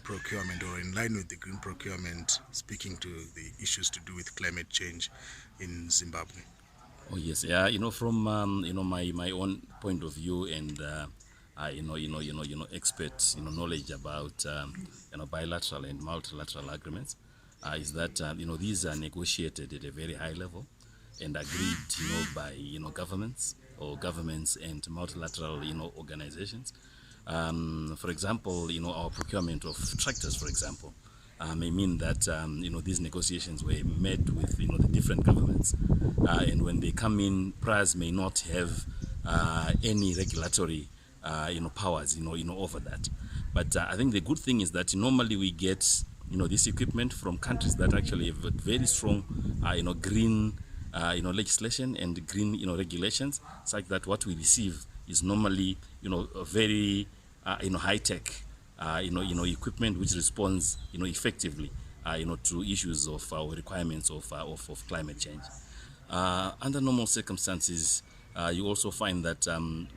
procurement, or in line with the green procurement, speaking to the issues to do with climate change in Zimbabwe? Oh yes, yeah. From my own point of view, and expert knowledge about bilateral and multilateral agreements, is that these are negotiated at a very high level and agreed by governments or governments and multilateral organizations. For example, our procurement of tractors, for example, may mean that these negotiations were made with the different governments, and when they come in, PRAZ may not have any regulatory powers over that. But I think the good thing is that normally we get this equipment from countries that actually have very strong green legislation and green regulations, such that what we receive is normally a very high tech equipment which responds effectively to issues of our requirements of climate change. Under normal circumstances, you also find that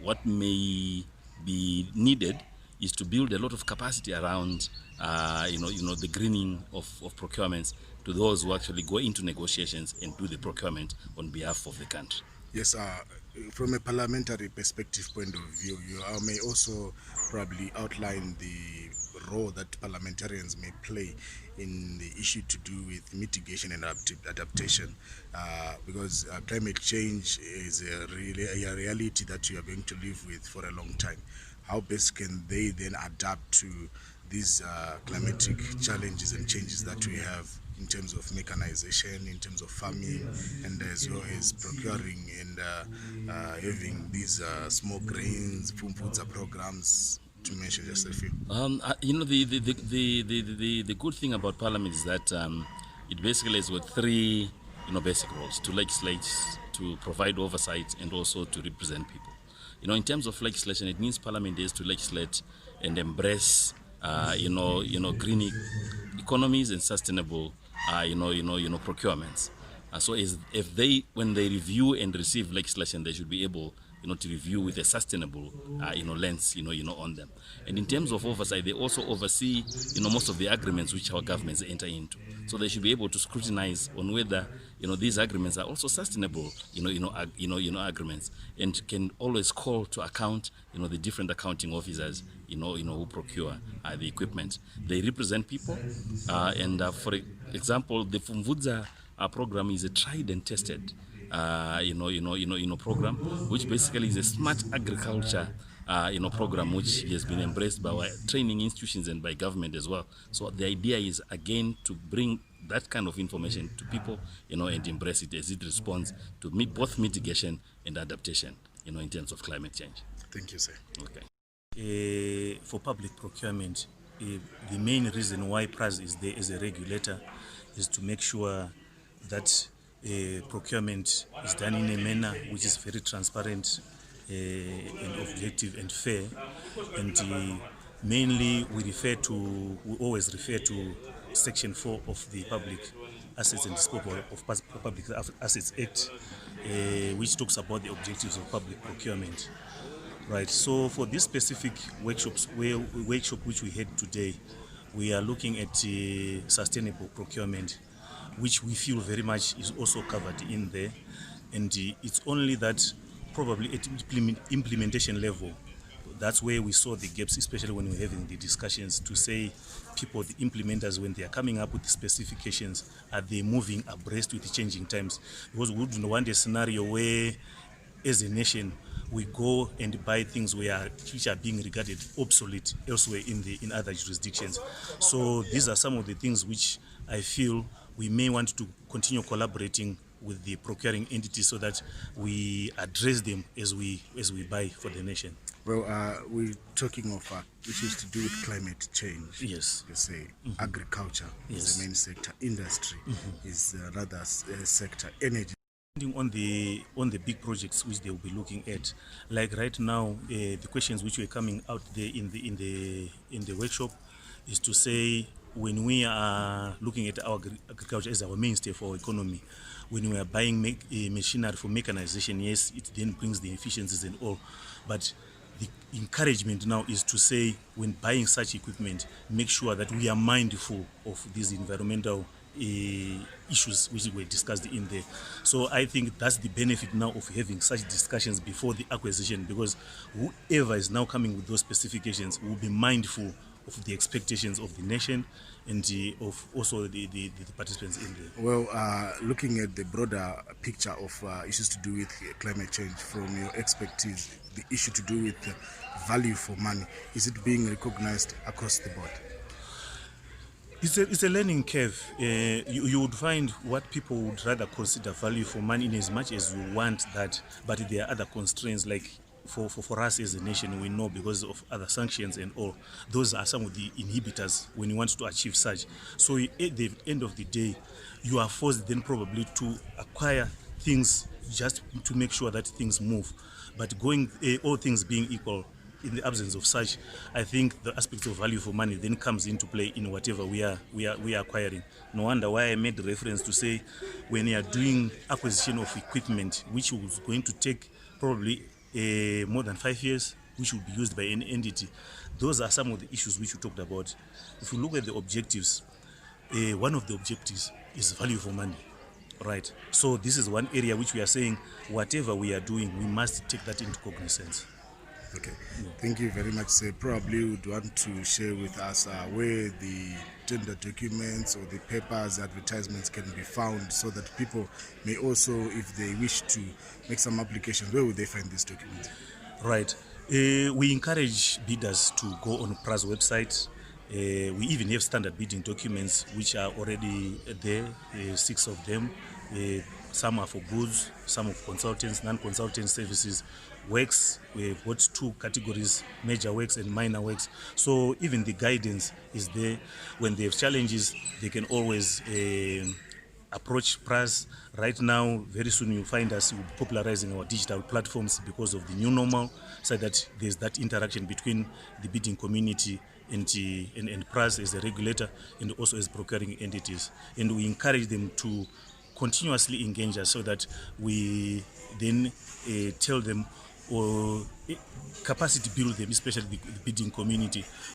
what may be needed is to build a lot of capacity around the greening of procurements to those who actually go into negotiations and do the procurement on behalf of the country. Yes, from a parliamentary perspective point of view, you may also probably outline the role that parliamentarians may play in the issue to do with mitigation and adaptation, because climate change is a reality that you are going to live with for a long time. How best can they then adapt to these climatic challenges and changes that we have in terms of mechanization, in terms of farming, and as well as procuring and having these small grains, food programs, to mention just a few? The good thing about Parliament is that it basically has got three basic roles: to legislate, to provide oversight, and also to represent people. In terms of legislation, it means Parliament is to legislate and embrace green economies and sustainable procurements. So if when they review and receive legislation, they should be able to review with a sustainable lens on them. And in terms of oversight, they also oversee most of the agreements which our governments enter into. So they should be able to scrutinize on whether these agreements are also sustainable agreements, and can always call to account the different accounting officers who procure the equipment. They represent people, and for example, the Fumvudza program is a tried and tested program, which basically is a smart agriculture program which has been embraced by our training institutions and by government as well. So the idea is again to bring that kind of information to people and embrace it as it responds to both mitigation and adaptation in terms of climate change. Thank you, sir. Okay. For public procurement, the main reason why PRAZ is there as a regulator is to make sure that procurement is done in a manner which is very transparent and objective and fair. And mainly we always refer to Section 4 of the Public Assets and Disposal of Public Assets Act, which talks about the objectives of public procurement. Right. So for this specific workshop which we had today, we are looking at sustainable procurement, which we feel very much is also covered in there. And it's only that probably at implementation level, that's where we saw the gaps, especially when we're having the discussions to say people, the implementers, when they are coming up with the specifications, are they moving abreast with the changing times? Because we wouldn't want a scenario where, as a nation, we go and buy things which are being regarded obsolete elsewhere in other jurisdictions. So these are some of the things which I feel we may want to continue collaborating with the procuring entities so that we address them as we buy for the nation. Well, we're talking of issues to do with climate change. Yes. You say agriculture is the main sector, industry is another sector, energy. On the big projects which they will be looking at, like right now, the questions which were coming out there in the workshop is to say, when we are looking at our agriculture as our mainstay for our economy, when we are buying machinery for mechanization, yes, it then brings the efficiencies and all, but encouragement now is to say, when buying such equipment, make sure that we are mindful of these environmental issues which were discussed in there. So I think that's the benefit now of having such discussions before the acquisition, because whoever is now coming with those specifications will be mindful of the expectations of the nation and of also the participants in there. Well, looking at the broader picture of issues to do with climate change, from your expertise, the issue to do with value for money, is it being recognized across the board? It's a learning curve. You would find what people would rather consider value for money, in as much as you want that, but there are other constraints, like for us as a nation, we know because of other sanctions and all, those are some of the inhibitors when you want to achieve such. So at the end of the day, you are forced then probably to acquire things just to make sure that things move. But going, all things being equal, in the absence of such, I think the aspect of value for money then comes into play in whatever we are acquiring. No wonder why I made reference to say, when you are doing acquisition of equipment, which was going to take probably more than 5 years, which will be used by any entity, those are some of the issues which we talked about. If you look at the objectives, one of the objectives is value for money. Right. So this is one area which we are saying, whatever we are doing, we must take that into cognizance. Okay, thank you very much, sir. Probably would want to share with us where the tender documents or the papers, advertisements can be found, so that people may also, if they wish to make some applications, where would they find these documents? Right. We encourage bidders to go on PRAZ website. We even have standard bidding documents which are already there, 6 of them. Some are for goods, some of consultants, non-consultant services. Works, we've got 2 categories, major works and minor works. So even the guidance is there. When they have challenges, they can always approach PRAZ. Right now, very soon you'll find us popularizing our digital platforms because of the new normal, so that there's that interaction between the bidding community and PRAZ as a regulator, and also as procuring entities. And we encourage them to continuously engage us, so that we then tell them, or capacity build them, especially the bidding community,